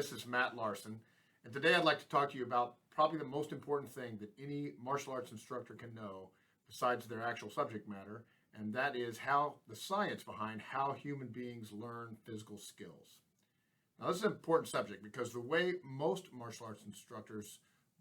This is Matt Larsen, and today I'd like to talk to you about probably the most important thing that any martial arts instructor can know besides their actual subject matter, and that is how the science behind how human beings learn physical skills. Now, this is an important subject because the way most martial arts instructors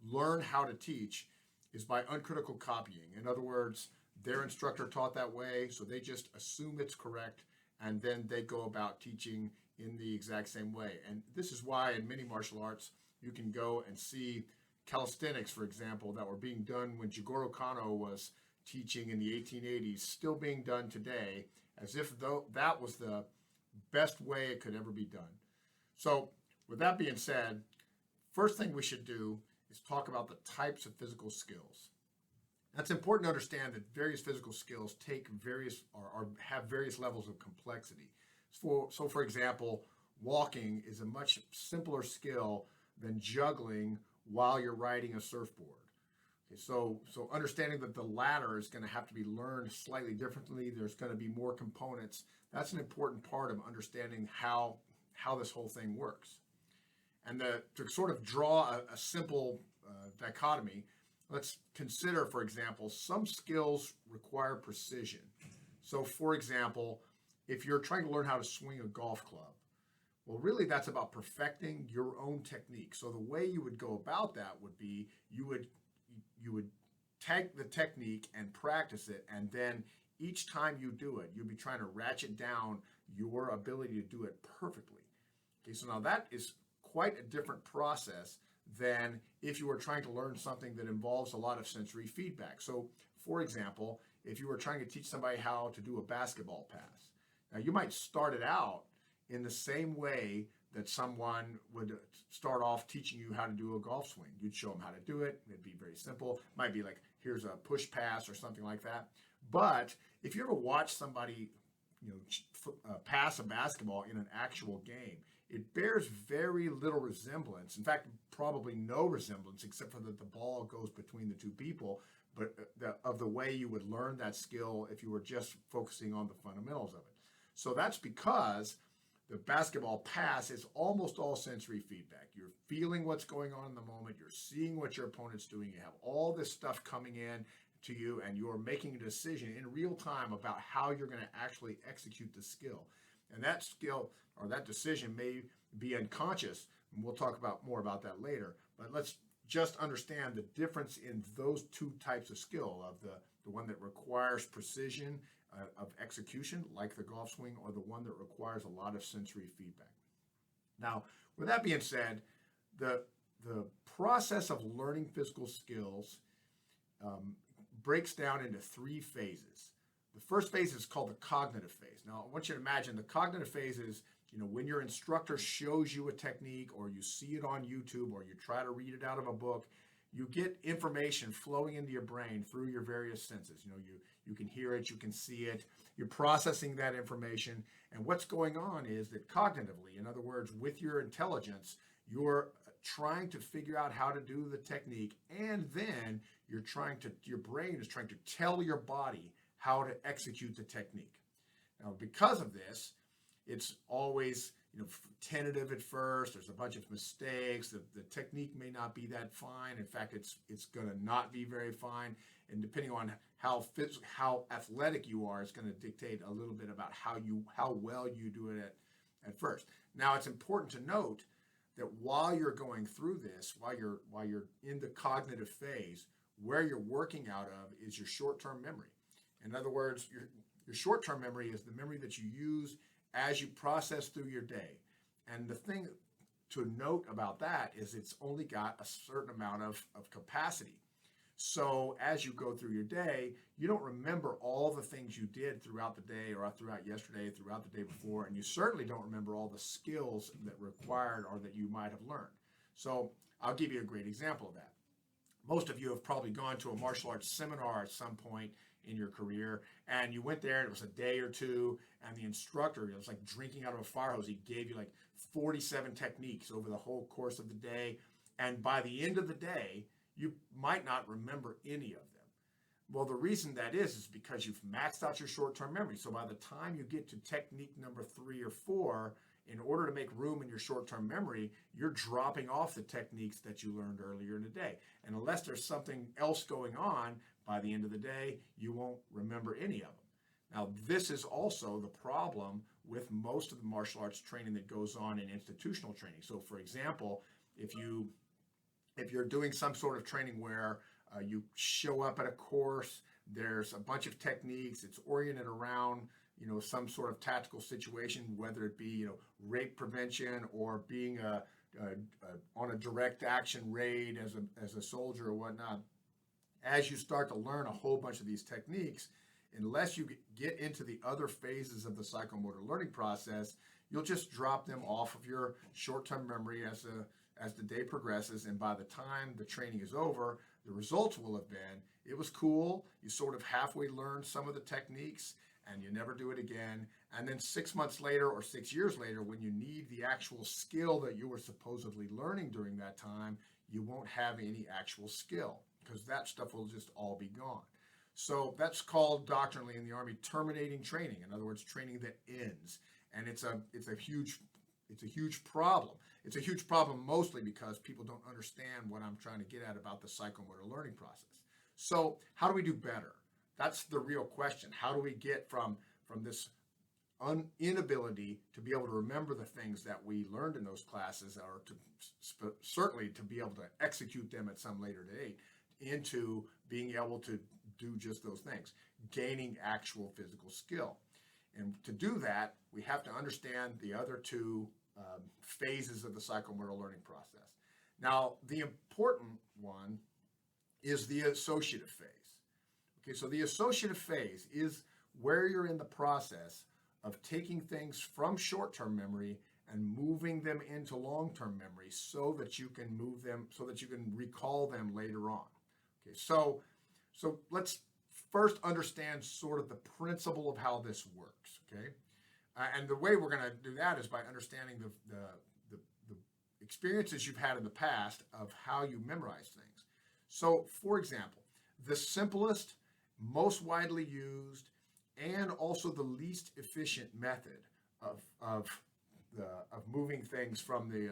learn how to teach is by uncritical copying. In other words, their instructor taught that way, so they just assume it's correct, and then they go about teaching in the exact same way. And this is why in many martial arts, you can go and see calisthenics, for example, that were being done when Jigoro Kano was teaching in the 1880s, still being done today, as if though that was the best way it could ever be done. So with that being said, first thing we should do is talk about the types of physical skills. That's important to understand that various physical skills take various or have various levels of complexity. So for example, walking is a much simpler skill than juggling while you're riding a surfboard. Okay, so understanding that the latter is going to have to be learned slightly differently. There's going to be more components. That's an important part of understanding how this whole thing works. And to sort of draw a simple dichotomy, let's consider, for example, some skills require precision. So for example, if you're trying to learn how to swing a golf club, well, really that's about perfecting your own technique. So the way you would go about that would be you would take the technique and practice it, and then each time you do it, you'll be trying to ratchet down your ability to do it perfectly. Okay, so now that is quite a different process than if you were trying to learn something that involves a lot of sensory feedback. So, for example, if you were trying to teach somebody how to do a basketball pass, now you might start it out in the same way that someone would start off teaching you how to do a golf swing. You'd show them how to do it. It'd be very simple. It might be like, here's a push pass or something like that. But if you ever watch somebody, pass a basketball in an actual game, it bears very little resemblance. In fact, probably no resemblance, except for that the ball goes between the two people, but of the way you would learn that skill if you were just focusing on the fundamentals of it. So that's because the basketball pass is almost all sensory feedback. You're feeling what's going on in the moment. You're seeing what your opponent's doing. You have all this stuff coming in to you, and you're making a decision in real time about how you're going to actually execute the skill. And that skill or that decision may be unconscious, and we'll talk about more about that later. But let's just understand the difference in those two types of skill, of the one that requires precision of execution, like the golf swing, or the one that requires a lot of sensory feedback. Now, with that being said, the process of learning physical skills breaks down into three phases. The first phase is called the cognitive phase. Now, I want you to imagine the cognitive phase is, when your instructor shows you a technique, or you see it on YouTube, or you try to read it out of a book, you get information flowing into your brain through your various senses. You can hear it, you can see it, you're processing that information, and what's going on is that cognitively, in other words, with your intelligence, you're trying to figure out how to do the technique, and then your brain is trying to tell your body how to execute the technique. Now, because of this, it's always tentative at first. There's a bunch of mistakes. The technique may not be that fine. In fact, it's going to not be very fine. And depending on how athletic you are, it's going to dictate a little bit about how well you do it at first. Now, it's important to note that while you're going through this, while you're in the cognitive phase, where you're working out of is your short-term memory. In other words, your short-term memory is the memory that you use as you process through your day. And the thing to note about that is it's only got a certain amount of capacity. So as you go through your day, you don't remember all the things you did throughout the day, or throughout yesterday, throughout the day before, and you certainly don't remember all the skills that required or that you might have learned. So I'll give you a great example of that. Most of you have probably gone to a martial arts seminar at some point in your career, and you went there and it was a day or two, and the instructor, it was like drinking out of a fire hose. He gave you like 47 techniques over the whole course of the day, and by the end of the day, you might not remember any of them. Well, the reason that is because you've maxed out your short-term memory. So by the time you get to technique number 3 or 4, in order to make room in your short-term memory, you're dropping off the techniques that you learned earlier in the day. And unless there's something else going on, by the end of the day, you won't remember any of them. Now, this is also the problem with most of the martial arts training that goes on in institutional training. So, for example, if you're doing some sort of training where you show up at a course, there's a bunch of techniques, it's oriented around some sort of tactical situation, whether it be rape prevention or being on a direct action raid as a soldier or whatnot. As you start to learn a whole bunch of these techniques, unless you get into the other phases of the psychomotor learning process, you'll just drop them off of your short-term memory as the day progresses, and by the time the training is over, the results will have been, it was cool, you sort of halfway learned some of the techniques, and you never do it again. And then 6 months later or 6 years later, when you need the actual skill that you were supposedly learning during that time, you won't have any actual skill, because that stuff will just all be gone. So that's called doctrinally in the Army terminating training. In other words, training that ends. And it's a huge problem. It's a huge problem mostly because people don't understand what I'm trying to get at about the psychomotor learning process. So how do we do better? That's the real question. How do we get from this inability to be able to remember the things that we learned in those classes, or certainly to be able to execute them at some later date, into being able to do just those things, gaining actual physical skill. And to do that, we have to understand the other two phases of the psychomotor learning process. Now, the important one is the associative phase. Okay, so the associative phase is where you're in the process of taking things from short-term memory and moving them into long-term memory so that you can move them, so that you can recall them later on. Okay, so let's first understand sort of the principle of how this works, okay? And the way we're going to do that is by understanding the experiences you've had in the past of how you memorize things. So, for example, the simplest, most widely used, and also the least efficient method of moving things from the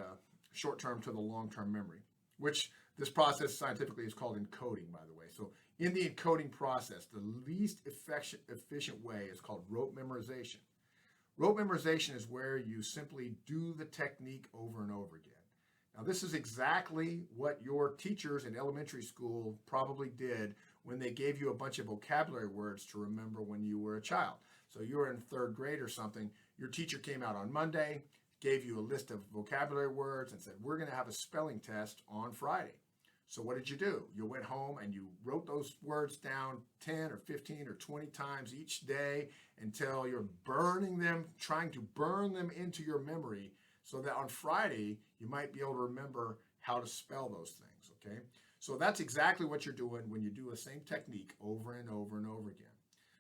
short-term to the long-term memory, which this process scientifically is called encoding, by the way. So in the encoding process, the least efficient way is called rote memorization. Rote memorization is where you simply do the technique over and over again. Now, this is exactly what your teachers in elementary school probably did when they gave you a bunch of vocabulary words to remember when you were a child. So you were in third grade or something. Your teacher came out on Monday, gave you a list of vocabulary words and said, we're going to have a spelling test on Friday. So what did you do? You went home and you wrote those words down 10 or 15 or 20 times each day until you're burning them, trying to burn them into your memory so that on Friday you might be able to remember how to spell those things, okay? So that's exactly what you're doing when you do the same technique over and over and over again.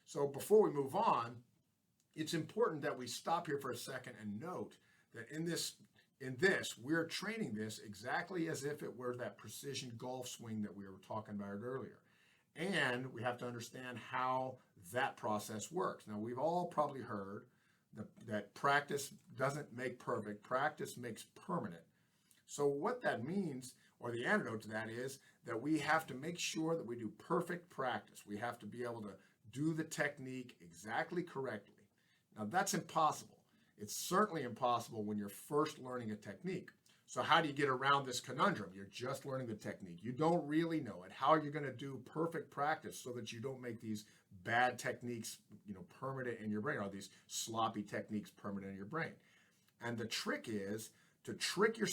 So before we move on, it's important that we stop here for a second and note that in this, we're training this exactly as if it were that precision golf swing that we were talking about earlier. And we have to understand how that process works. Now, we've all probably heard that practice doesn't make perfect, practice makes permanent. So what that means, or the antidote to that, is that we have to make sure that we do perfect practice. We have to be able to do the technique exactly correctly. Now, that's impossible. It's certainly impossible when you're first learning a technique. So how do you get around this conundrum? You're just learning the technique. You don't really know it. How are you going to do perfect practice so that you don't make these bad techniques, permanent in your brain, or these sloppy techniques permanent in your brain? And the trick is to trick your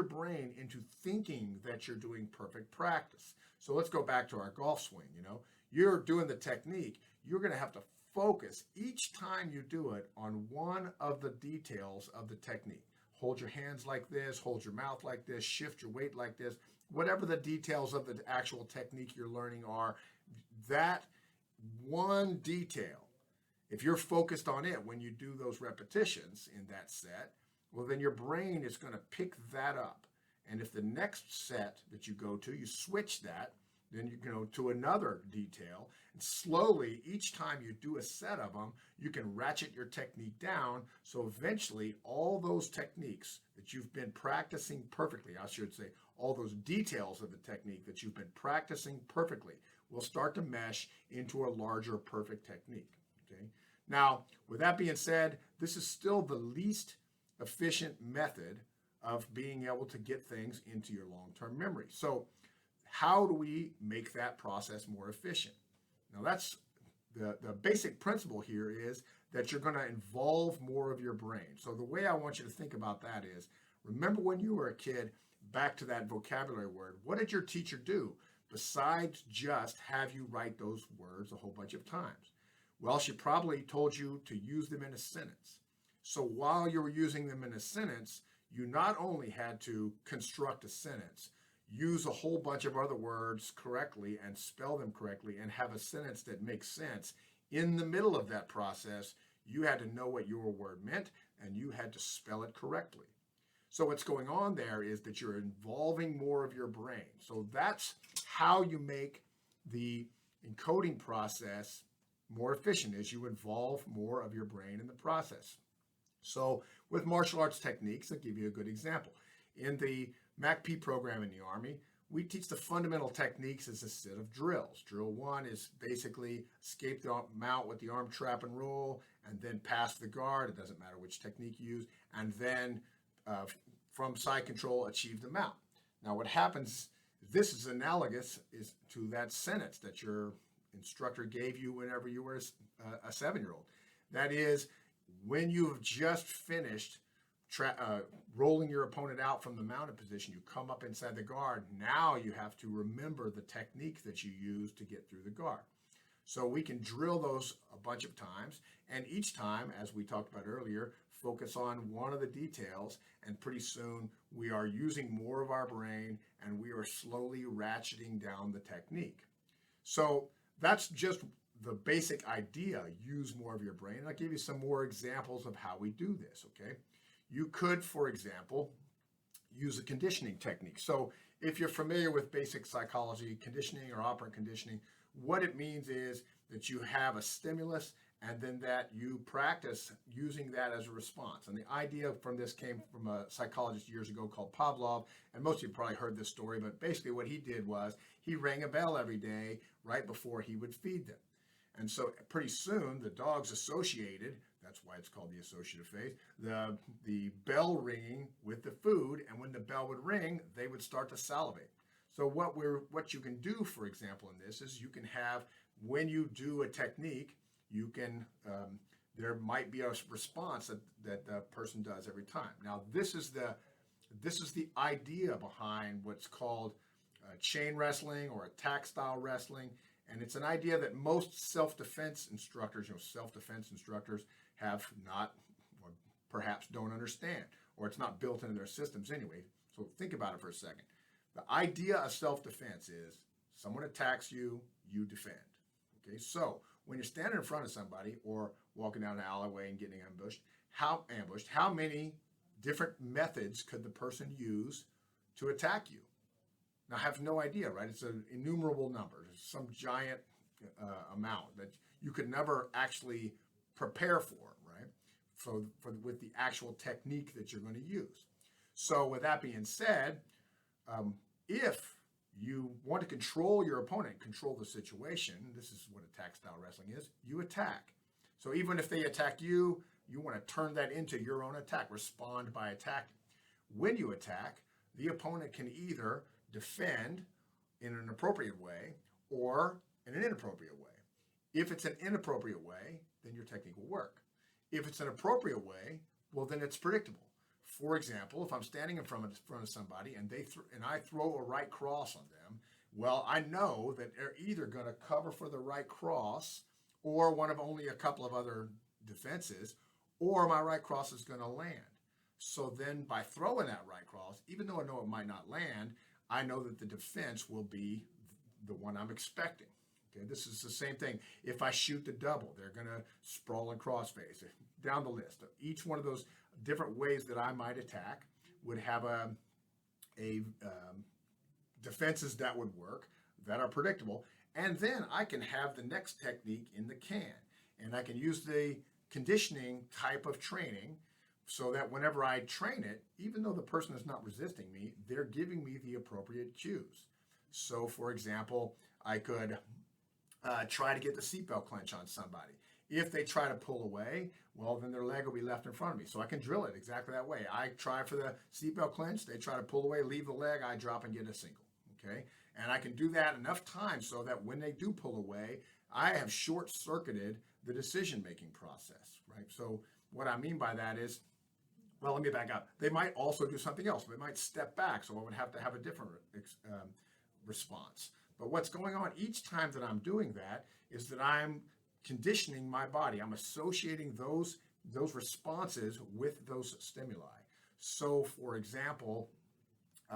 brain into thinking that you're doing perfect practice. So let's go back to our golf swing. You're doing the technique. You're going to have to focus each time you do it on one of the details of the technique. Hold your hands like this, hold your mouth like this, shift your weight like this. Whatever the details of the actual technique you're learning are, that one detail, if you're focused on it when you do those repetitions in that set, well, then your brain is going to pick that up. And if the next set that you go to, you switch that, then you go to another detail, and slowly, each time you do a set of them, you can ratchet your technique down, so eventually all those techniques that you've been practicing perfectly, I should say, all those details of the technique that you've been practicing perfectly will start to mesh into a larger perfect technique, okay? Now, with that being said, this is still the least efficient method of being able to get things into your long-term memory. So how do we make that process more efficient? Now, that's the basic principle here is that you're going to involve more of your brain. So the way I want you to think about that is, remember when you were a kid, back to that vocabulary word, what did your teacher do besides just have you write those words a whole bunch of times? Well, she probably told you to use them in a sentence. So while you were using them in a sentence, you not only had to construct a sentence, use a whole bunch of other words correctly and spell them correctly and have a sentence that makes sense. In the middle of that process, you had to know what your word meant and you had to spell it correctly. So what's going on there is that you're involving more of your brain. So that's how you make the encoding process more efficient, is you involve more of your brain in the process. So with martial arts techniques, I'll give you a good example. In the MACP program in the Army, we teach the fundamental techniques as a set of drills. Drill 1 is basically escape the mount with the arm trap and roll, and then pass the guard. It doesn't matter which technique you use. And then from side control, achieve the mount. Now what happens, this is analogous to that sentence that your instructor gave you whenever you were a 7-year-old. That is, when you've just finished rolling your opponent out from the mounted position, you come up inside the guard. Now you have to remember the technique that you used to get through the guard. So we can drill those a bunch of times, and each time, as we talked about earlier, focus on one of the details, and pretty soon we are using more of our brain and we are slowly ratcheting down the technique. So that's just the basic idea, use more of your brain. And I'll give you some more examples of how we do this, okay? You could, for example, use a conditioning technique. So if you're familiar with basic psychology, conditioning or operant conditioning, what it means is that you have a stimulus and then that you practice using that as a response. And the idea from this came from a psychologist years ago called Pavlov, and most of you probably heard this story, but basically what he did was he rang a bell every day right before he would feed them. And so pretty soon the dogs associated, that's why it's called the associative phase, the bell ringing with the food, and when the bell would ring, they would start to salivate. So what you can do, for example, in this is you can have, when you do a technique, you can, there might be a response that the person does every time. Now, this is the idea behind what's called chain wrestling or attack style wrestling. And it's an idea that most self-defense instructors, self-defense instructors have not, or perhaps don't understand, or it's not built into their systems anyway. So think about it for a second. The idea of self-defense is someone attacks you, you defend. Okay, so when you're standing in front of somebody or walking down an alleyway and getting ambushed, how many different methods could the person use to attack you? Now, I have no idea, right? It's an innumerable number. It's some giant amount that you could never actually prepare for, right? With the actual technique that you're going to use. So with that being said, if you want to control your opponent, control the situation, this is what attack style wrestling is, you attack. So even if they attack you, you want to turn that into your own attack, respond by attacking. When you attack, the opponent can either defend in an appropriate way or in an inappropriate way. If it's an inappropriate way, then your technique will work. If it's an appropriate way, well, then it's predictable. For example, if I'm standing in front of somebody and I throw a right cross on them, well, I know that they're either going to cover for the right cross or one of only a couple of other defenses, or my right cross is going to land. So then by throwing that right cross, even though I know it might not land, I know that the defense will be the one I'm expecting. Okay, this is the same thing. If I shoot the double, they're going to sprawl and crossface. Down the list, each one of those different ways that I might attack would have a defenses that would work. that are predictable. And then I can have the next technique in the can. And I can use the conditioning type of training so that whenever I train it, even though the person is not resisting me, they're giving me the appropriate cues. So, for example, I could try to get the seatbelt clench on somebody. If they try to pull away, well, then their leg will be left in front of me. So I can drill it exactly that way. I try for the seatbelt clench. They try to pull away, leave the leg. I drop and get a single. Okay, and I can do that enough times so that when they do pull away, I have short-circuited the decision-making process. Right. So what I mean by that is, well, let me back up. They might also do something else. They might step back, so I would have to have a different response. But what's going on each time that I'm doing that is that I'm conditioning my body. I'm associating those responses with those stimuli. So, for example,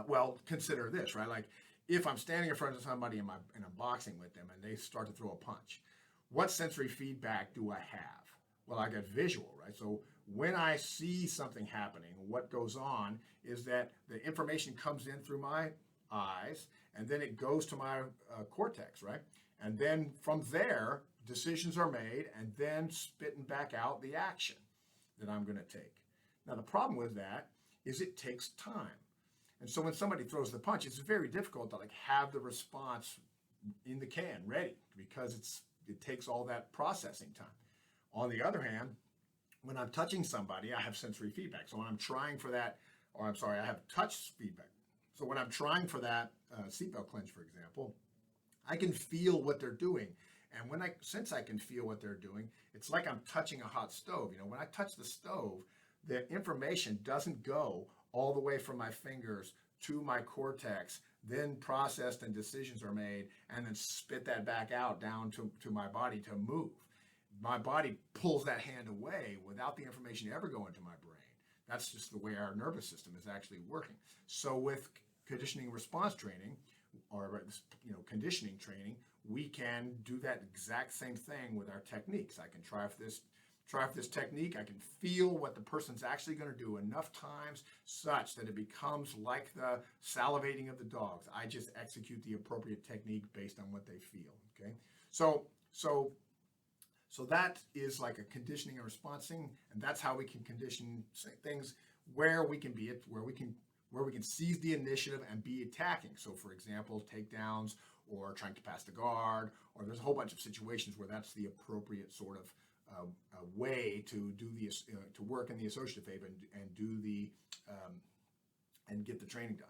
well, consider this, right? Like if I'm standing in front of somebody and I'm boxing with them and they start to throw a punch, what sensory feedback do I have? Well, I get visual, right? So when I see something happening, what goes on is that the information comes in through my eyes, and then it goes to my cortex, right? And then from there, decisions are made, and then spitting back out the action that I'm going to take. Now, the problem with that is it takes time. And so when somebody throws the punch, it's very difficult to like have the response in the can ready because it takes all that processing time. On the other hand, when I'm touching somebody, I have sensory feedback. So when I'm trying for that, or I'm sorry, I have touch feedback. So when I'm trying for that seatbelt clench, for example, I can feel what they're doing. And since I can feel what they're doing, it's like I'm touching a hot stove. You know, when I touch the stove, the information doesn't go all the way from my fingers to my cortex, then processed and decisions are made, and then spit that back out down to my body to move. My body pulls that hand away without the information ever going to my brain. That's just the way our nervous system is actually working. So with conditioning response training, or conditioning training, we can do that exact same thing with our techniques. I can try for this technique. I can feel what the person's actually going to do enough times such that it becomes like the salivating of the dogs. I just execute the appropriate technique based on what they feel. Okay, so that is like a conditioning and responsing, and that's how we can condition things where we can be where we can seize the initiative and be attacking. So, for example, takedowns or trying to pass the guard, or there's a whole bunch of situations where that's the appropriate sort of way to do the to work in the associative phase and do the and get the training done.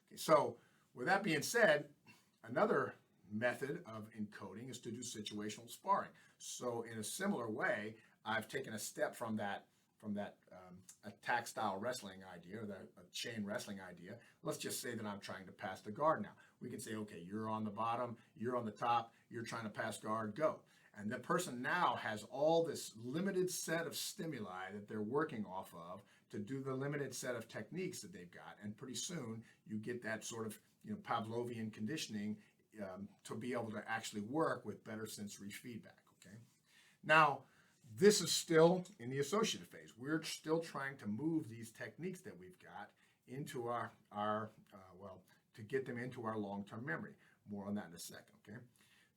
Okay, so with that being said, another method of encoding is to do situational sparring. So in a similar way, I've taken a step from that attack style wrestling idea, or the chain wrestling idea. Let's just say that I'm trying to pass the guard now. We can say, okay, you're on the bottom, you're on the top, you're trying to pass guard, go. And the person now has all this limited set of stimuli that they're working off of to do the limited set of techniques that they've got. And pretty soon you get that sort of Pavlovian conditioning to be able to actually work with better sensory feedback. Okay. Now, this is still in the associative phase. We're still trying to move these techniques that we've got into our to get them into our long-term memory. More on that in a second. Okay.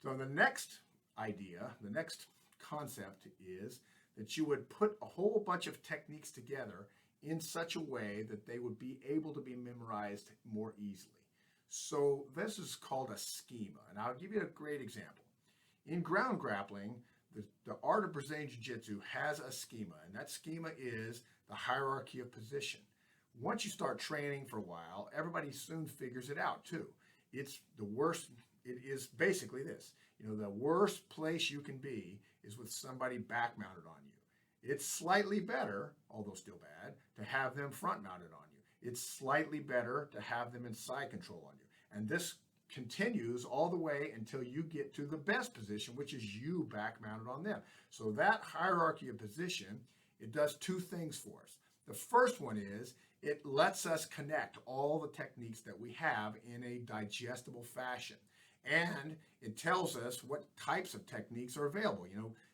So the next idea, the next concept is that you would put a whole bunch of techniques together in such a way that they would be able to be memorized more easily. So this is called a schema, and I'll give you a great example. In ground grappling, the art of Brazilian Jiu-Jitsu has a schema, and that schema is the hierarchy of position. Once you start training for a while, everybody soon figures it out too. It's the worst. It is basically this. The worst place you can be is with somebody back mounted on you. It's slightly better, although still bad, to have them front mounted on you. It's slightly better to have them in side control on you. And this continues all the way until you get to the best position, which is you back mounted on them. So that hierarchy of position, it does two things for us. The first one is it lets us connect all the techniques that we have in a digestible fashion. And it tells us what types of techniques are available.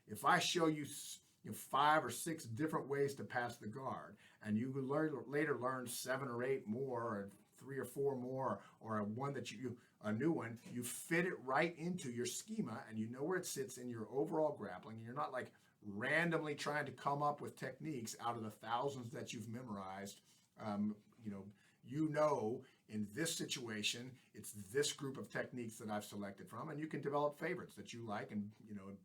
If I show you 5 or 6 different ways to pass the guard, and you later learn 7 or 8 more, or 3 or 4 more, or a a new one, you fit it right into your schema and you know where it sits in your overall grappling. And you're not like randomly trying to come up with techniques out of the thousands that you've memorized. You know, in this situation, it's this group of techniques that I've selected from, and you can develop favorites that you like, and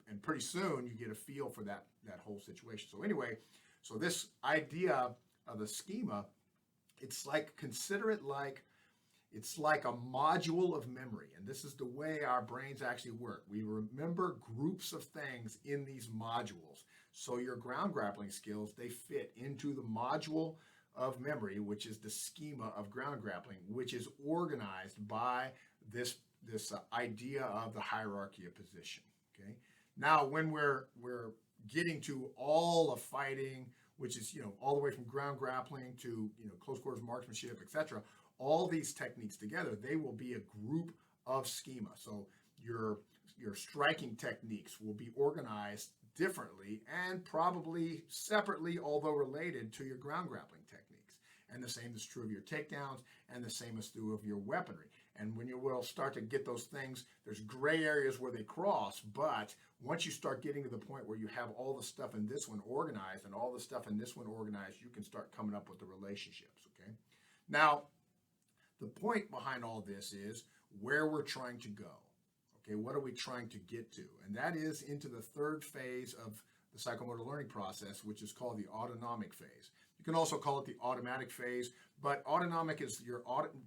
and pretty soon you get a feel for that whole situation. So anyway, so this idea of the schema, consider it like it's like a module of memory, and this is the way our brains actually work. We remember groups of things in these modules. So your ground grappling skills, they fit into the module of memory, which is the schema of ground grappling, which is organized by this idea of the hierarchy of position. Okay. Now, when we're getting to all of fighting, which is all the way from ground grappling to close quarters marksmanship, etc., all these techniques together, they will be a group of schema. So your striking techniques will be organized differently and probably separately, although related to your ground grappling techniques. And the same is true of your takedowns, and the same is true of your weaponry. And when you will start to get those things, there's gray areas where they cross, but once you start getting to the point where you have all the stuff in this one organized and all the stuff in this one organized, you can start coming up with the relationships, okay? Now, the point behind all this is where we're trying to go. Okay, what are we trying to get to? And that is into the third phase of the psychomotor learning process, which is called the autonomic phase. You can also call it the automatic phase, but autonomic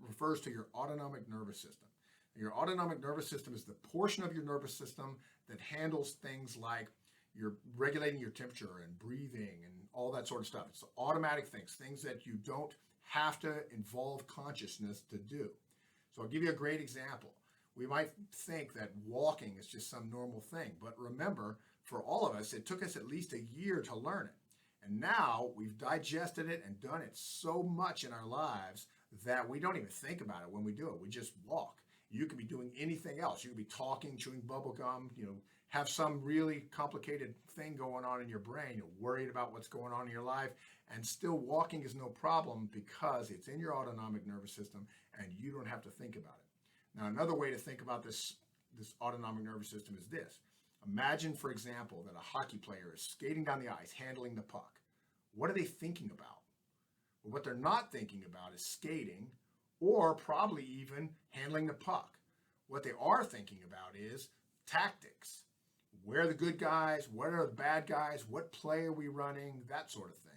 refers to your autonomic nervous system. Your autonomic nervous system is the portion of your nervous system that handles things like you're regulating your temperature and breathing and all that sort of stuff. It's automatic things that you don't have to involve consciousness to do. So I'll give you a great example. We might think that walking is just some normal thing, but remember, for all of us, it took us at least a year to learn it. And now we've digested it and done it so much in our lives that we don't even think about it when we do it. We just walk. You could be doing anything else. You could be talking, chewing bubble gum, have some really complicated thing going on in your brain. You're worried about what's going on in your life, and still walking is no problem because it's in your autonomic nervous system and you don't have to think about it. Now, another way to think about this autonomic nervous system is this. Imagine, for example, that a hockey player is skating down the ice, handling the puck. What are they thinking about? Well, what they're not thinking about is skating, or probably even handling the puck. What they are thinking about is tactics. Where are the good guys? What are the bad guys? What play are we running? That sort of thing,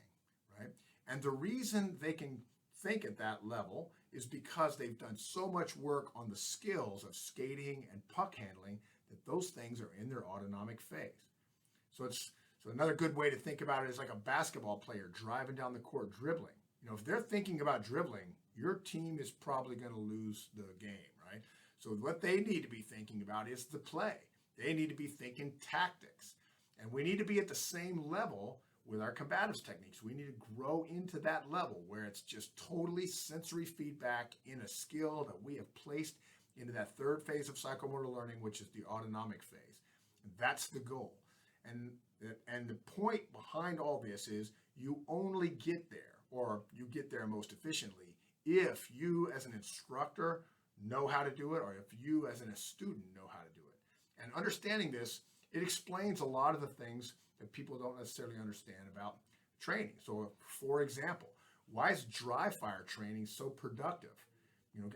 right? And the reason they can think at that level is because they've done so much work on the skills of skating and puck handling that those things are in their autonomic phase. So another good way to think about it is like a basketball player driving down the court dribbling. If they're thinking about dribbling, your team is probably going to lose the game, right? So what they need to be thinking about is the play. They need to be thinking tactics. And we need to be at the same level with our combatives techniques. We need to grow into that level where it's just totally sensory feedback in a skill that we have placed into that third phase of psychomotor learning, which is the autonomic phase. That's the goal. And the point behind all this is you only get there, or you get there most efficiently, if you as an instructor know how to do it, or if you as a student know how to do it. And understanding this, it explains a lot of the things that people don't necessarily understand about training. So, for example, why is dry fire training so productive,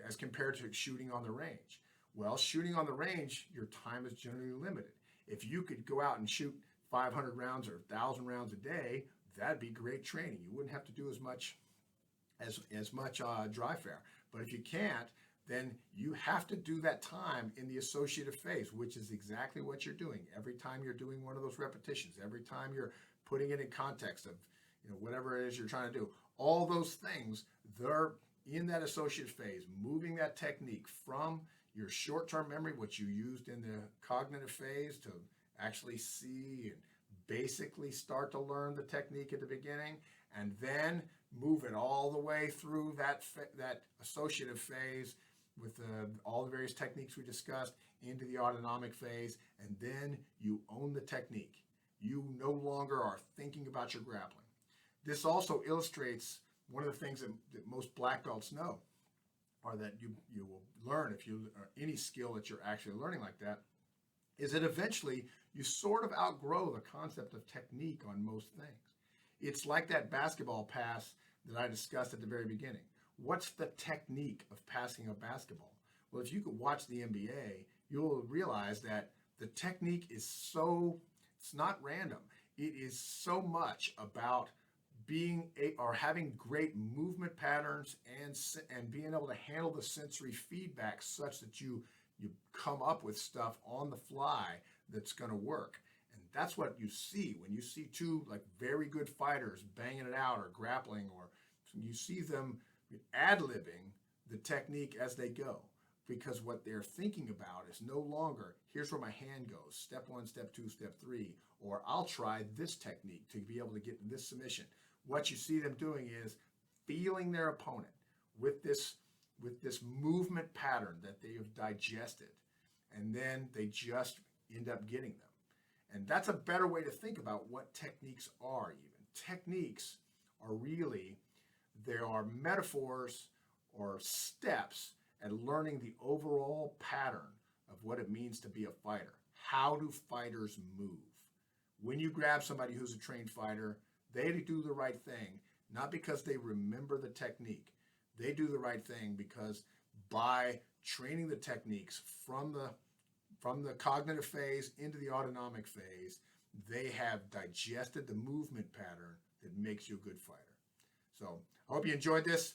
as compared to shooting on the range? Well, shooting on the range, your time is generally limited. If you could go out and shoot 500 rounds or 1,000 rounds a day, that'd be great training. You wouldn't have to do as much dry fire. But if you can't, then you have to do that time in the associative phase, which is exactly what you're doing. Every time you're doing one of those repetitions, every time you're putting it in context of whatever it is you're trying to do, all those things, they're in that associative phase, moving that technique from your short-term memory, which you used in the cognitive phase to actually see and basically start to learn the technique at the beginning, and then move it all the way through that associative phase with all the various techniques we discussed into the autonomic phase, and then you own the technique. You no longer are thinking about your grappling. This also illustrates one of the things that most black belts know. or that you will learn if you, or any skill that you're actually learning like that, is that eventually you sort of outgrow the concept of technique on most things. It's like that basketball pass that I discussed at the very beginning. What's the technique of passing a basketball? Well, if you could watch the NBA, you'll realize that the technique is it's not random. It is so much about having great movement patterns and being able to handle the sensory feedback such that you come up with stuff on the fly that's going to work. And that's what you see when you see two like very good fighters banging it out or grappling, or you see them ad-libbing the technique as they go, because what they're thinking about is no longer, here's where my hand goes, step 1, step 2, step 3, or I'll try this technique to be able to get this submission. What you see them doing is feeling their opponent with this movement pattern that they have digested, and then they just end up getting them. And that's a better way to think about what techniques are. Even techniques are really, there are metaphors or steps at learning the overall pattern of what it means to be a fighter. How do fighters move? When you grab somebody who's a trained fighter, they do the right thing, not because they remember the technique. They do the right thing because by training the techniques from the cognitive phase into the autonomic phase, they have digested the movement pattern that makes you a good fighter. So I hope you enjoyed this.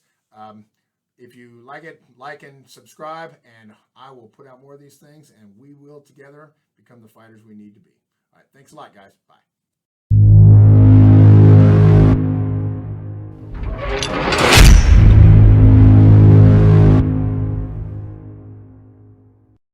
If you like it, like and subscribe, and I will put out more of these things, and we will together become the fighters we need to be. All right, thanks a lot, guys. Bye.